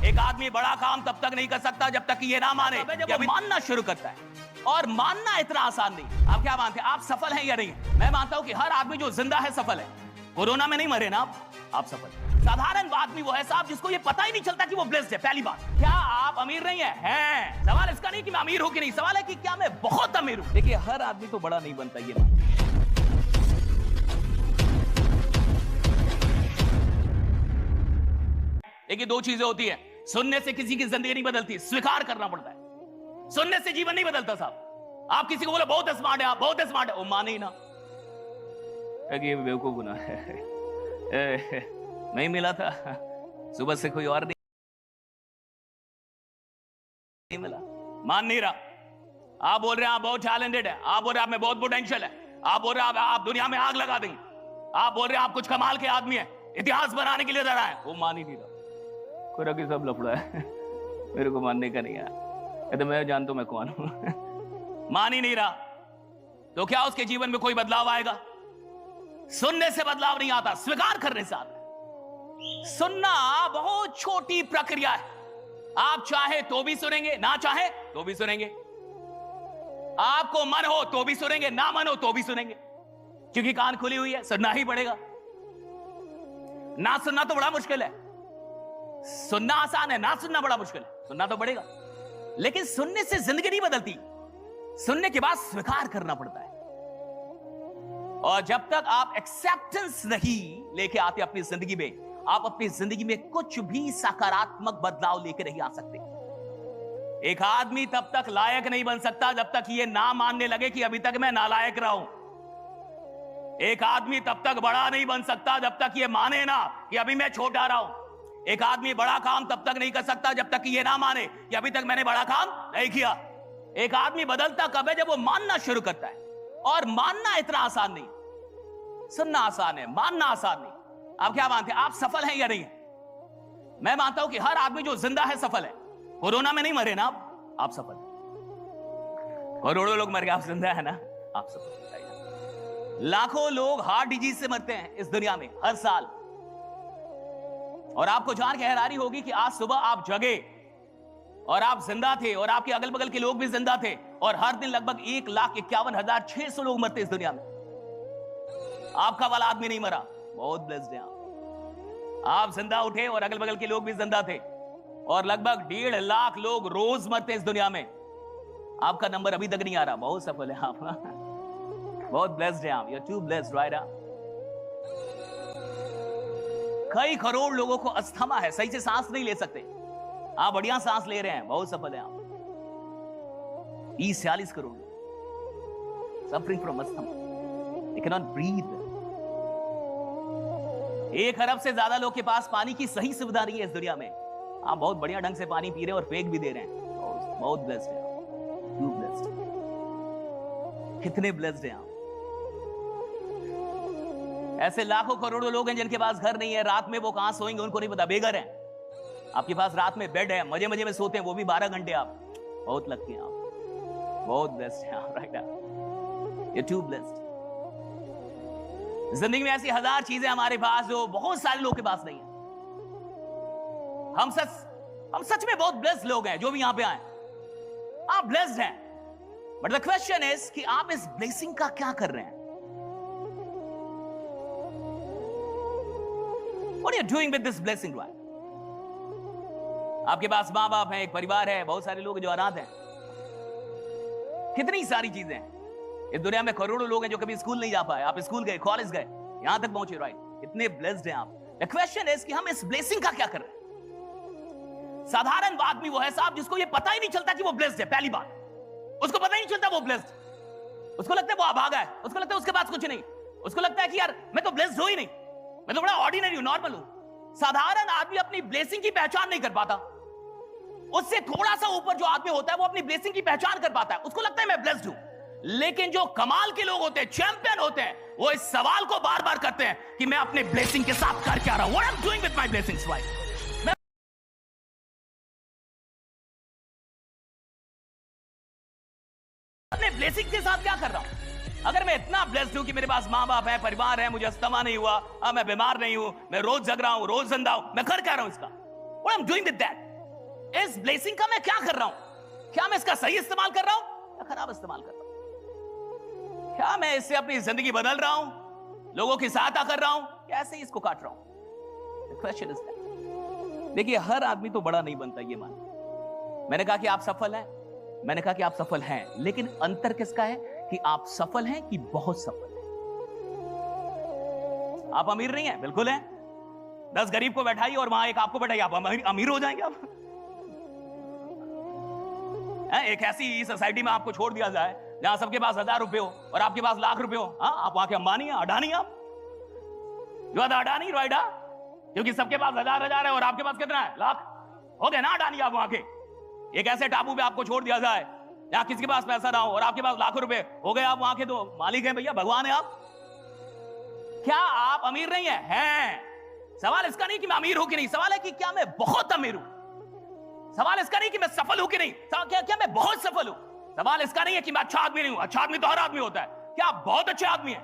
एक आदमी बड़ा काम तब तक नहीं कर सकता जब तक कि ये ना माने कि अभी मानना शुरू करता है। और मानना इतना आसान नहीं। आप क्या मानते हैं, आप सफल हैं या नहीं? मैं मानता हूं कि हर आदमी जो जिंदा है सफल है। कोरोना में नहीं मरे ना आप सफल। साधारण आदमी वो है साहब जिसको ये पता ही नहीं चलता कि वो ब्लेस्ड है। पहली बात, क्या आप अमीर नहीं हैं? सवाल इसका नहीं कि मैं अमीर हूं कि नहीं, सवाल है कि क्या मैं बहुत अमीर हूं। देखिए, हर आदमी तो बड़ा नहीं बनता, ये मान। देखिए, दो चीजें होती है। सुनने से किसी की जिंदगी नहीं बदलती, स्वीकार करना पड़ता है। सुनने से जीवन नहीं बदलता साहब। आप किसी को बोले बहुत स्मार्ट है, आप बहुत स्मार्ट है, वो माने ही ना, ये बेवकूफ गुना है। नहीं मिला था सुबह से, कोई और नहीं मिला, मान नहीं रहा। आप बोल रहे हैं आप बहुत टैलेंटेड है, आप बोल रहे हैं आप में बहुत पोटेंशियल है, आप बोल रहे हैं आप दुनिया में आग लगा देंगे, आप बोल रहे हैं आप कुछ कमाल के आदमी है, इतिहास बनाने के लिए डरा है, वो मान ही नहीं रहा। कोई की सब लफड़ा है, मेरे को मानने का नहीं है, तो मैं जानता हूं मैं कौन हूं। मान ही नहीं रहा, तो क्या उसके जीवन में कोई बदलाव आएगा? सुनने से बदलाव नहीं आता, स्वीकार करने से आता है। सुनना बहुत छोटी प्रक्रिया है। आप चाहे तो भी सुनेंगे, ना चाहे तो भी सुनेंगे। आपको मन हो तो भी सुनेंगे, ना मन हो तो भी सुनेंगे, क्योंकि कान खुली हुई है, सुनना ही पड़ेगा। ना सुनना तो बड़ा मुश्किल है, सुनना आसान है, ना सुनना बड़ा मुश्किल है। सुनना तो पड़ेगा, लेकिन सुनने से जिंदगी नहीं बदलती। सुनने के बाद स्वीकार करना पड़ता है। और जब तक आप एक्सेप्टेंस नहीं लेके आते अपनी जिंदगी में, आप अपनी जिंदगी में कुछ भी सकारात्मक बदलाव लेके नहीं आ सकते। एक आदमी तब तक लायक नहीं बन सकता जब तक ये ना मानने लगे कि अभी तक मैं नालायक रहा हूं। एक आदमी तब तक बड़ा नहीं बन सकता जब तक ये माने ना कि अभी मैं छोटा रहा हूं। एक आदमी बड़ा काम तब तक नहीं कर सकता जब तक कि ये ना माने कि अभी तक मैंने बड़ा काम नहीं किया। एक आदमी बदलता कब है? जब वो मानना शुरू करता है। और मानना इतना आसान नहीं, सुनना आसान है, मानना आसान नहीं। आप क्या मानते हैं, आप सफल हैं या नहीं? मैं मानता हूं कि हर आदमी जो जिंदा है सफल है। कोरोना में नहीं मरे ना आप सफल। करोड़ों लोग मर गए, आप जिंदा है ना, आप सफल। लाखों लोग हार्ट डिजीज से मरते हैं इस दुनिया में हर साल। और आपको जान के हैरानी होगी कि आज सुबह आप जगे और आप जिंदा थे, और आपके अगल बगल के लोग भी जिंदा थे, और हर दिन लगभग 1,51,600 लोग मरते इस दुनिया में। आपका वाला आदमी नहीं मरा, बहुत ब्लेस्ड है आप जिंदा उठे और अगल बगल के लोग भी जिंदा थे, और लगभग 1.5 लाख लोग रोज मरते इस दुनिया में। आपका नंबर अभी तक नहीं आ रहा, बहुत सफल है आप। बहुत ब्लेस्ड है आप, you are too blessed right. कई करोड़ लोगों को अस्थमा है, सही से सांस नहीं ले सकते, आप बढ़िया सांस ले रहे हैं, बहुत सफल है आप। 40 crore suffering from asthma, they can not breathe. 1 अरब से ज्यादा लोग के पास पानी की सही सुविधा नहीं है इस दुनिया में। आप बहुत बढ़िया ढंग से पानी पी रहे हैं और फेंक भी दे रहे हैं, बहुत ब्लेस्ड है आप, यू ब्लेस्ड। कितने ब्लेस्ड हैं आप। ऐसे लाखों करोड़ों लोग हैं जिनके पास घर नहीं है, रात में वो कहां सोएंगे उनको नहीं पता, बेघर हैं। आपके पास रात में बेड है, मजे मजे में सोते हैं, वो भी 12 घंटे। आप बहुत लकी हैं आप, बहुत ब्लेस्ड हैं आप, राइट। You to blessed. जिंदगी में ऐसी 1000 चीजें हमारे पास जो बहुत सारे लोग के पास नहीं है। हम सच में बहुत ब्लेस्ड लोग हैं जो भी यहां पे आए, आप ब्लेस्ड हैं। बट द क्वेश्चन इज कि आप इस ब्लेसिंग का क्या कर रहे हैं? What are you doing with this blessing, right? आपके पास माँ बाप हैं, एक परिवार है, बहुत सारे लोग जो अनाथ हैं, कितनी सारी चीजें हैं इस दुनिया में। करोड़ों लोग हैं जो कभी स्कूल नहीं जा पाए, आप स्कूल गए, कॉलेज गए, यहां तक पहुंचे, राइट। इतने ब्लेस्ड हैं आप। द क्वेश्चन इज कि हम इस ब्लेसिंग का क्या कर रहे हैं? साधारण आदमी वो है साहब जिसको ये पता ही नहीं चलता कि वो ब्लेस्ड है। पहली बात, उसको पता ही नहीं चलता वो ब्लेस्ड। उसको लगता है वो अभागा है, उसको लगता है उसके पास कुछ नहीं, उसको लगता है कि यार मैं तो ब्लेस्ड हूं ही नहीं, मैं तो बड़ा ऑर्डिनरी हूं, नॉर्मल हूं। साधारण आदमी अपनी ब्लेसिंग की पहचान नहीं कर पाता। उससे थोड़ा सा ऊपर जो आदमी होता है वो अपनी ब्लेसिंग की पहचान कर पाता है, उसको लगता है मैं ब्लेस्ड हूं। लेकिन जो कमाल के लोग होते हैं, चैंपियन होते हैं, वो इस सवाल को बार बार करते हैं कि मैं अपने ब्लेसिंग के साथ कर क्या रहा हूं, what I am doing with my blessings, right. मैं अपने ब्लेसिंग के साथ क्या कर रहा हूं? अगर मैं इतना ब्लेस्ड हूं कि मेरे पास माँ बाप है, परिवार है, मुझे अस्थमा नहीं हुआ, मैं बीमार नहीं हूं, मैं रोज जग रहा हूं, रोज जिंदा हूं, मैं कर क्या रहा हूं इसका? What I'm doing with that? इस ब्लेसिंग का मैं क्या कर रहा हूं? क्या मैं इसका सही इस्तेमाल कर रहा हूं या खराब इस्तेमाल कर रहा हूं? क्या मैं इससे अपनी जिंदगी बदल रहा हूं, लोगों की सहायता कर रहा हूं, या ऐसे ही इसको काट रहा हूं? Question is that. देखिए, हर आदमी तो बड़ा नहीं बनता, ये मान। मैंने कहा कि आप सफल हैं, मैंने कहा कि आप सफल हैं, लेकिन अंतर किसका है कि आप सफल हैं कि बहुत सफल हैं। आप अमीर नहीं हैं, बिल्कुल हैं। 10 गरीब को बैठाइए और वहां एक आपको बैठाइए, आप अमीर हो जाएंगे आप। एक ऐसी सोसाइटी में आपको छोड़ दिया जाए जहां सबके पास 1000 रुपए हो और आपके पास लाख रुपए हो, आप वहां के अंबानी हैं, अडानी हैं आप। जो अडानी राइडा, क्योंकि सबके पास 1000 है और आपके पास कितना है? लाख। हो गए ना अडानी आप वहां के। एक ऐसे टापू पे आपको छोड़ दिया जाए जहां किसी के पास पैसा ना हो और आपके पास लाखों रुपए, हो गए आप वहां के तो मालिक हैं भैया, भगवान है आप। क्या आप अमीर नहीं है? हैं। सवाल इसका नहीं कि मैं अमीर हूं कि नहीं, सवाल है कि क्या मैं बहुत अमीर हूं। सवाल इसका नहीं कि मैं सफल हूं कि नहीं, क्या क्या मैं बहुत सफल हूं। सवाल इसका नहीं है कि मैं अच्छा आदमी नहीं हूं। अच्छा आदमी तो हर आदमी होता है। क्या आप बहुत अच्छे आदमी हैं?